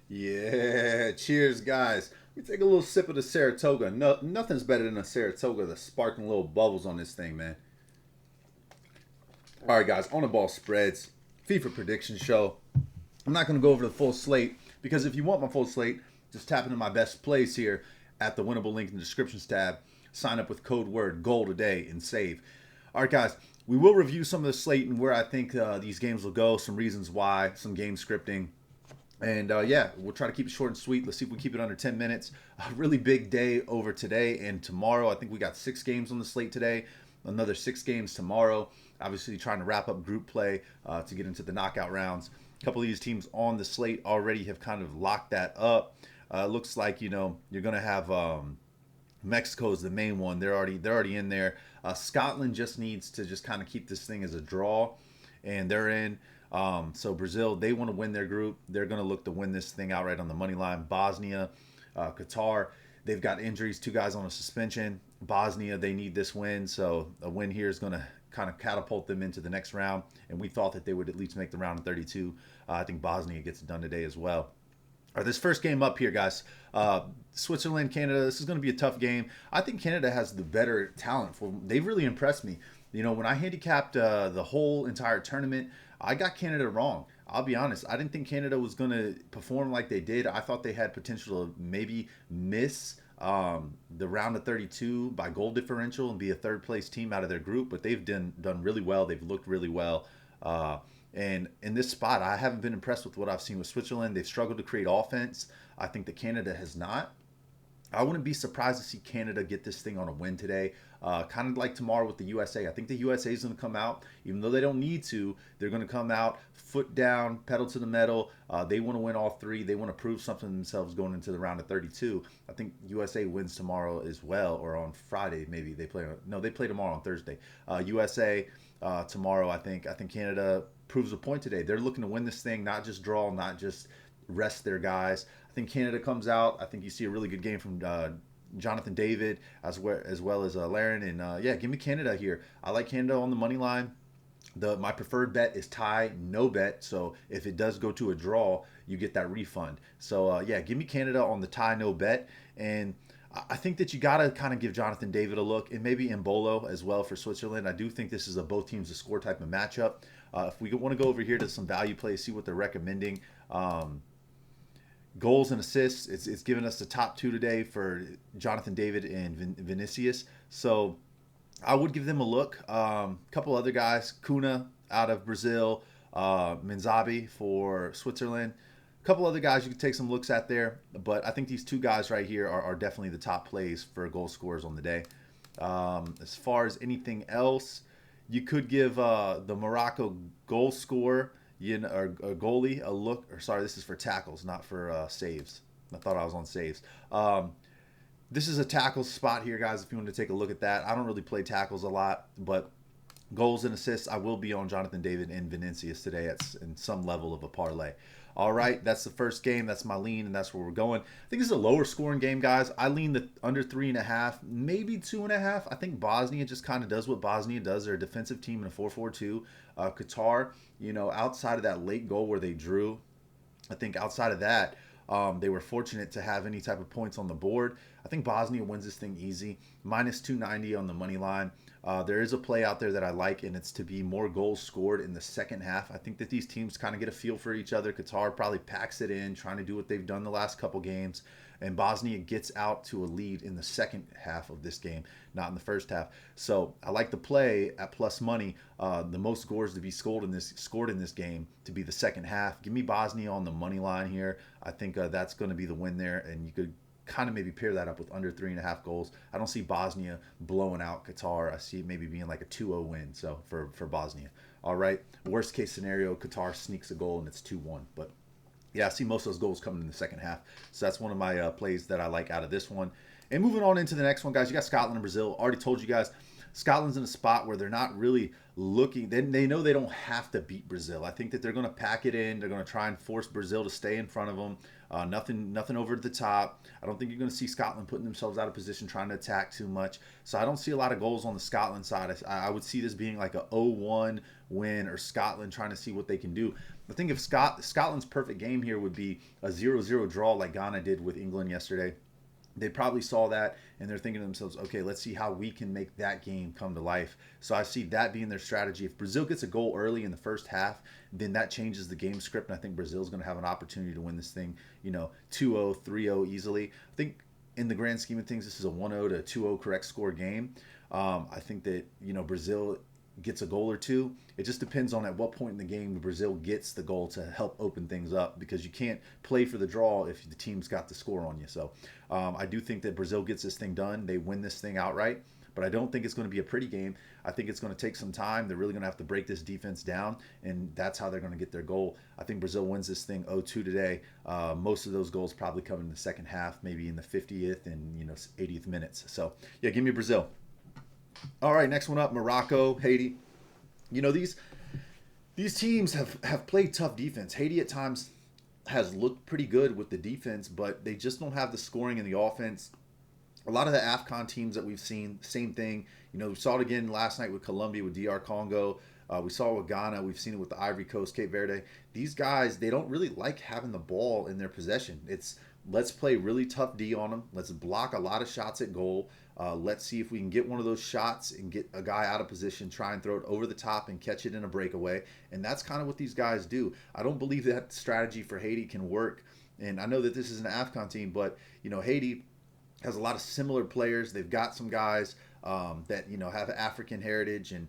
Yeah, cheers, guys. Let me take a little sip of the Saratoga. No, nothing's better than a Saratoga. The sparkling little bubbles on this thing, man. All right, guys. On the ball spreads. FIFA prediction show. I'm not going to go over the full slate because if you want my full slate, just tap into my best plays here at the winnable link in the descriptions tab. Sign up with code word GOAL today and save. All right, guys. We will review some of the slate and where I think these games will go, some reasons why, some game scripting. And yeah, we'll try to keep it short and sweet. Let's see if we keep it under 10 minutes. A really big day over today and tomorrow. I think we got 6 games on the slate today, another 6 games tomorrow. Obviously, trying to wrap up group play to get into the knockout rounds. A couple of these teams on the slate already have kind of locked that up. Looks like you're going to have Mexico is the main one. They're already in there. Scotland just needs to just kind of keep this thing as a draw, and they're in. So Brazil, they want to win their group. They're going to look to win this thing outright on the money line. Bosnia, Qatar, they've got injuries. 2 guys on a suspension. Bosnia, they need this win. So a win here is going to kind of catapult them into the next round. And we thought that they would at least make the round of 32. I think Bosnia gets it done today as well. All right, this first game up here, guys. Switzerland, Canada. This is going to be a tough game. I think Canada has the better talent. They've really impressed me. When I handicapped the whole entire tournament, I got Canada wrong. I'll be honest. I didn't think Canada was going to perform like they did. I thought they had potential to maybe miss the round of 32 by goal differential and be a third place team out of their group, but they've done really well. They've looked really well. And in this spot, I haven't been impressed with what I've seen with Switzerland. They've struggled to create offense. I think that Canada has not. I wouldn't be surprised to see Canada get this thing on a win today. Kind of like tomorrow with the USA. I think the USA is going to come out, even though they don't need to, they're going to come out, foot down, pedal to the metal. They want to win all 3. They want to prove something to themselves going into the round of 32. I think USA wins tomorrow as well, or on Friday maybe. They play tomorrow on Thursday. USA tomorrow, I think. I think Canada proves a point today. They're looking to win this thing, not just draw, not just rest their guys. I think Canada comes out. I think you see a really good game from Jonathan David as well as Laren. And yeah, give me Canada here. I like Canada on the money line. My preferred bet is tie, no bet. So if it does go to a draw, you get that refund. So yeah, give me Canada on the tie, no bet. And I think that you got to kind of give Jonathan David a look, and maybe Mbolo as well for Switzerland. I do think this is a both teams to score type of matchup. If we want to go over here to some value plays, see what they're recommending. Goals and assists, it's given us the top 2 today for Jonathan David and Vinicius. So I would give them a look. Couple other guys, Kuna out of Brazil, Menzabi for Switzerland. A couple other guys you can take some looks at there, but I think these 2 guys right here are definitely the top plays for goal scorers on the day. As far as anything else, you could give the Morocco goal scorer or goalie a look. Or sorry, this is for tackles, not for saves. I thought I was on saves. This is a tackles spot here, guys, if you want to take a look at that. I don't really play tackles a lot, but goals and assists, I will be on Jonathan David and Vinicius today at in some level of a parlay. All right, that's the first game. That's my lean, and that's where we're going. I think this is a lower scoring game, guys. I lean the under 3.5, maybe 2.5. I think Bosnia just kind of does what Bosnia does. They're a defensive team in a 4-4-2. Qatar, outside of that late goal where they drew, I think outside of that, they were fortunate to have any type of points on the board. I think Bosnia wins this thing easy. Minus 290 on the money line. There is a play out there that I like, and it's to be more goals scored in the second half. I think that these teams kind of get a feel for each other. Qatar probably packs it in, trying to do what they've done the last couple games. And Bosnia gets out to a lead in the second half of this game, not in the first half. So I like the play at plus money. The most goals to be scored in this game to be the second half. Give me Bosnia on the money line here. I think that's going to be the win there, and you could kind of maybe pair that up with under 3.5 goals. I don't see Bosnia blowing out Qatar. I see it maybe being like a 2-0 win. So for Bosnia. All right. Worst case scenario, Qatar sneaks a goal and it's 2-1. But yeah, I see most of those goals coming in the second half. So that's one of my plays that I like out of this one. And moving on into the next one, guys, you got Scotland and Brazil. Already told you guys, Scotland's in a spot where they're not really looking. They know they don't have to beat Brazil. I think that they're going to pack it in. They're going to try and force Brazil to stay in front of them. Nothing over the top. I don't think you're going to see Scotland putting themselves out of position trying to attack too much. So I don't see a lot of goals on the Scotland side. I would see this being like a 0-1 win, or Scotland trying to see what they can do. I think if Scotland's perfect game here would be a 0-0 draw like Ghana did with England yesterday. They probably saw that and they're thinking to themselves, okay, let's see how we can make that game come to life. So I see that being their strategy. If Brazil gets a goal early in the first half, then that changes the game script. And I think Brazil's going to have an opportunity to win this thing, 2-0, 3-0 easily. I think in the grand scheme of things, this is a 1-0 to 2-0 correct score game. I think that, Brazil gets a goal or two. It just depends on at what point in the game Brazil gets the goal to help open things up, because you can't play for the draw if the team's got the score on you. So I do think that Brazil gets this thing done. They win this thing outright, but I don't think it's going to be a pretty game. I think it's going to take some time. They're really going to have to break this defense down, and that's how they're going to get their goal. I think Brazil wins this thing 0-2 today. Most of those goals probably come in the second half, maybe in the 50th and 80th minutes. So yeah, give me Brazil. All right, next one up, Morocco, Haiti. These teams have played tough defense. Haiti at times has looked pretty good with the defense, but they just don't have the scoring and the offense. A lot of the AFCON teams that we've seen, same thing. We saw it again last night with Colombia, with DR Congo. We saw it with Ghana. We've seen it with the Ivory Coast, Cape Verde. These guys, they don't really like having the ball in their possession. It's let's play really tough D on them. Let's block a lot of shots at goal. Let's see if we can get one of those shots and get a guy out of position, try and throw it over the top and catch it in a breakaway. And that's kind of what these guys do. I don't believe that strategy for Haiti can work. And I know that this is an AFCON team, but, Haiti has a lot of similar players. They've got some guys that, have African heritage, and,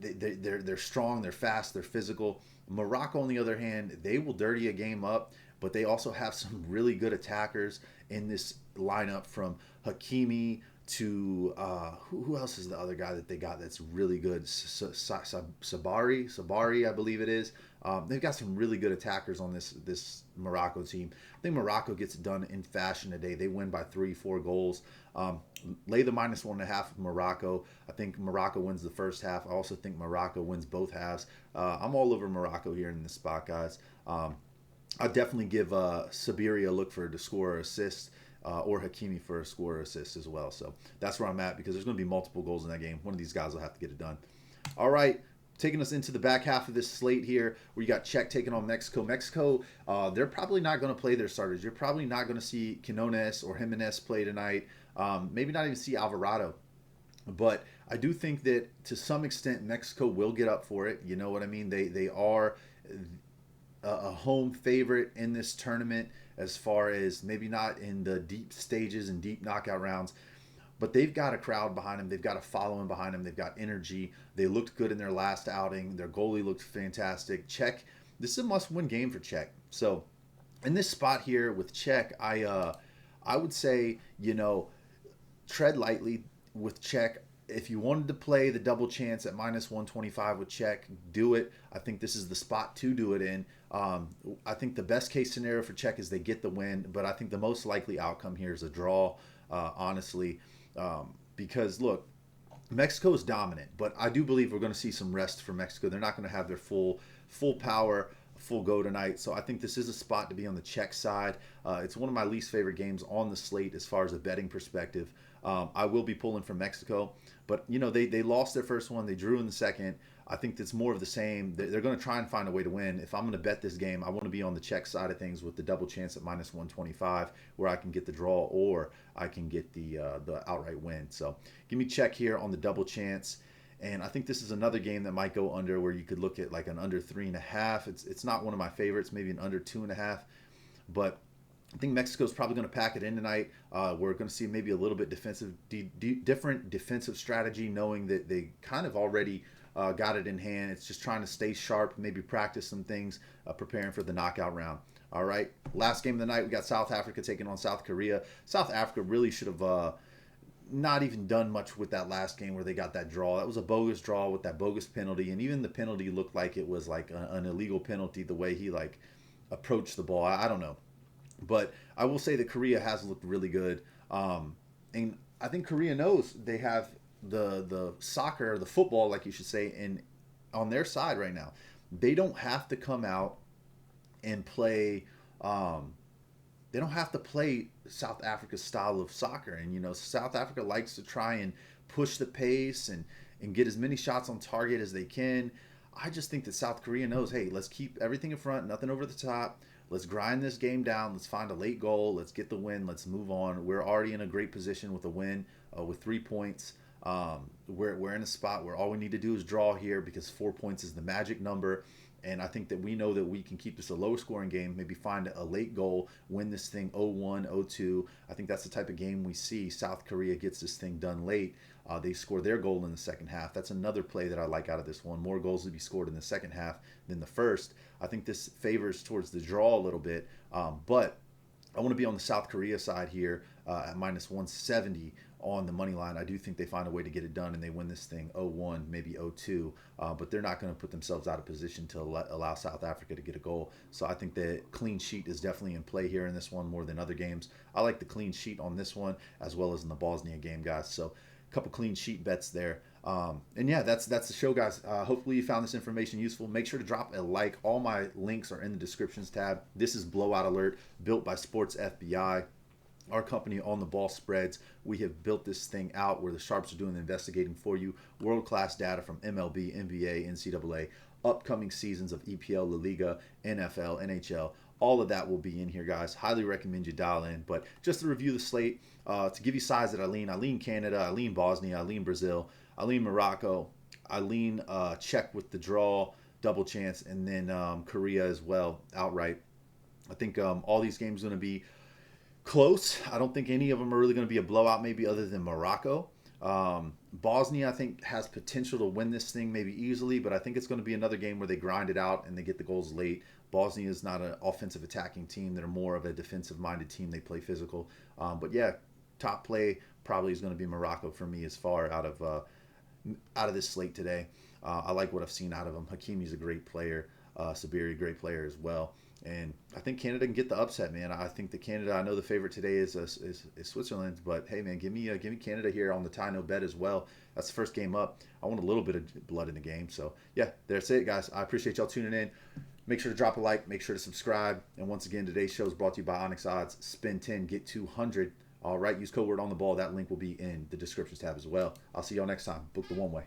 they're strong, they're fast, they're physical. Morocco, on the other hand, they will dirty a game up, but they also have some really good attackers in this lineup, from Hakimi to who else is the other guy that they got that's really good? Sabari, I believe it is. They've got some really good attackers on this Morocco team. I think Morocco gets it done in fashion today. They win by 3-4 goals. Lay the -1.5 of Morocco. I think Morocco wins the first half. I also think Morocco wins both halves. I'm all over Morocco here in this spot, guys. I'll definitely give Sabiri a look for to score or assist, or Hakimi for a score or assist as well. So that's where I'm at, because there's going to be multiple goals in that game. One of these guys will have to get it done. All right, taking us into the back half of this slate here, where you got Czech taking on Mexico. Mexico, they're probably not going to play their starters. You're probably not going to see Quinones or Jimenez play tonight. Maybe not even see Alvarado. But I do think that to some extent Mexico will get up for it. You know what I mean? They are a home favorite in this tournament, as far as maybe not in the deep stages and deep knockout rounds, but they've got a crowd behind them. They've got a following behind them. They've got energy. They looked good in their last outing. Their goalie looked fantastic. Czech, this is a must-win game for Czech. So in this spot here with Czech, I would say, tread lightly with Czech. If you wanted to play the double chance at -125 with Czech, do it. I think this is the spot to do it in. I think the best case scenario for Czech is they get the win, but I think the most likely outcome here is a draw, honestly, because look, Mexico is dominant, but I do believe we're going to see some rest from Mexico. They're not going to have their full power, full go tonight. So I think this is a spot to be on the Czech side. It's one of my least favorite games on the slate as far as a betting perspective. I will be pulling from Mexico, but they lost their first one. They drew in the second. I think it's more of the same. They're going to try and find a way to win. If I'm going to bet this game, I want to be on the Czech side of things with the double chance at -125, where I can get the draw or I can get the outright win. So give me Czech here on the double chance. And I think this is another game that might go under, where you could look at like an under 3.5. It's not one of my favorites, maybe an under 2.5, but I think Mexico's probably going to pack it in tonight. We're going to see maybe a little bit different defensive strategy, knowing that they kind of already got it in hand. It's just trying to stay sharp, maybe practice some things, preparing for the knockout round. All right, last game of the night, we got South Africa taking on South Korea. South Africa really should have not even done much with that last game where they got that draw. That was a bogus draw with that bogus penalty, and even the penalty looked like it was like an illegal penalty, the way he like approached the ball. I don't know. But I will say that Korea has looked really good. And I think Korea knows they have the soccer, or the football, like you should say, in on their side right now. They don't have to come out and play. They don't have to play South Africa's style of soccer, and South Africa likes to try and push the pace and get as many shots on target as they can. I just think that South Korea knows, hey, let's keep everything in front, nothing over the top. Let's grind this game down. Let's find a late goal. Let's get the win. Let's move on. We're already in a great position with a win, with 3 points. We're in a spot where all we need to do is draw here, because 4 points is the magic number. And I think that we know that we can keep this a lower scoring game, maybe find a late goal, win this thing 0-1, 0-2. I think that's the type of game we see. South Korea gets this thing done late. They score their goal in the second half. That's another play that I like out of this one. More goals to be scored in the second half than the first. I think this favors towards the draw a little bit. But I want to be on the South Korea side here at minus 170 on the money line. I do think they find a way to get it done and they win this thing 0-1, maybe 0-2, but they're not going to put themselves out of position to allow South Africa to get a goal. So I think the clean sheet is definitely in play here in this one more than other games. I like the clean sheet on this one as well as in the Bosnia game, guys. So a couple clean sheet bets there. And yeah, that's the show, guys. Hopefully you found this information useful. Make sure to drop a like. All my links are in the descriptions tab. This is Blowout Alert, built by Sports FBI. Our company, On the Ball Spreads, we have built this thing out where the sharps are doing the investigating for you. World-class data from MLB, NBA, NCAA, upcoming seasons of EPL, La Liga, NFL, NHL. All of that will be in here, guys. Highly recommend you dial in. But just to review the slate, to give you sides that I lean Canada, I lean Bosnia, I lean Brazil, I lean Morocco, I lean Czech with the draw, double chance, and then Korea as well, outright. I think all these games are going to be close. I don't think any of them are really going to be a blowout, maybe other than Morocco. Bosnia, I think, has potential to win this thing maybe easily, but I think it's going to be another game where they grind it out and they get the goals late. Bosnia is not an offensive attacking team. They're more of a defensive-minded team. They play physical. But yeah, top play probably is going to be Morocco for me as far out of this slate today. I like what I've seen out of them. Hakimi's a great player. Sabiri, great player as well. And I think Canada can get the upset, man. I think that Canada, I know the favorite today is Switzerland, but hey, man, give me Canada here on the tie no bet as well. That's the first game up. I want a little bit of blood in the game. So yeah, that's it, guys. I appreciate y'all tuning in. Make sure to drop a like. Make sure to subscribe. And once again, today's show is brought to you by ONYX ODDS. Spend 10, get 200. All right, use code word on the ball. That link will be in the descriptions tab as well. I'll see y'all next time. Book the one way.